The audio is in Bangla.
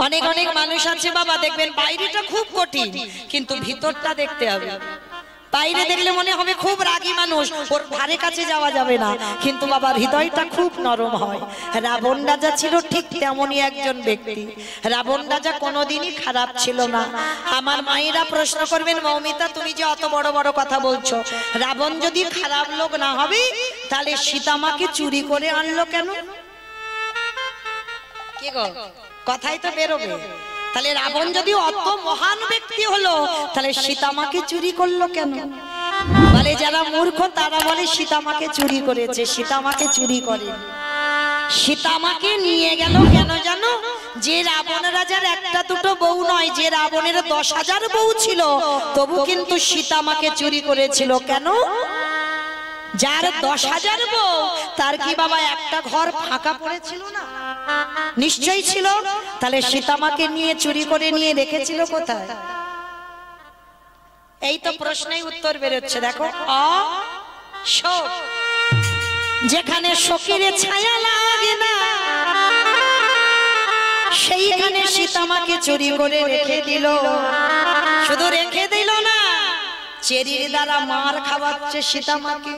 অনেক অনেক মানুষ আছে বাবা, দেখবেন বাইরেটা খুব কঠিন কিন্তু ভিতরটা দেখতে হবে। বাইরে দেখলে মনে হবে খুব রাগী মানুষ, ওর ধারে কাছে যাওয়া যাবে না, কিন্তু বাবার হৃদয়টা খুব নরম হয়। রাবণ রাজা ছিল ঠিক তেমনই একজন ব্যক্তি। রাবণ রাজা কোনোদিনই খারাপ ছিল না। আমার মায়েরা প্রশ্ন করবেন, মৌমিতা তুমি যে অত বড় বড় কথা বলছো, রাবণ যদি খারাপ লোক না হবে তাহলে সীতামাকে চুরি করে আনলো কেন? কি গো, কথাই তো বেরোবে। তাহলে রাবণ যদি অত মহান ব্যক্তি হলো তাহলে সীতামাকে চুরি করলো কেন? বলে যারা মূর্খ তারা বলে সীতামাকে চুরি করেছে, সীতামাকে চুরি করে। সীতামাকে নিয়ে গেল কেন জানো? যে রাবণ রাজার একটা দুটো বউ নয়, যে রাবণের 10,000 বউ ছিল তবু কিন্তু সীতামাকে চুরি করেছিল কেন? যার 10,000 বউ তার কি বাবা একটা ঘর ফাঁকা পড়েছিল না? নিশ্চয়ই ছিল। তাহলে সীতামাকে নিয়ে চুরি করে নিয়ে রেখেছিল কোথায়? এই তো প্রশ্নের উত্তর বেরোচ্ছে, দেখো। শোক, যেখানে শোকের ছায়া লাগে না সেইখানে সীতামাকে চুরি করে রেখে দিল। শুধু রেখে দিল না, চেরির দ্বারা মার খাওয়াচ্ছে সীতামাকে।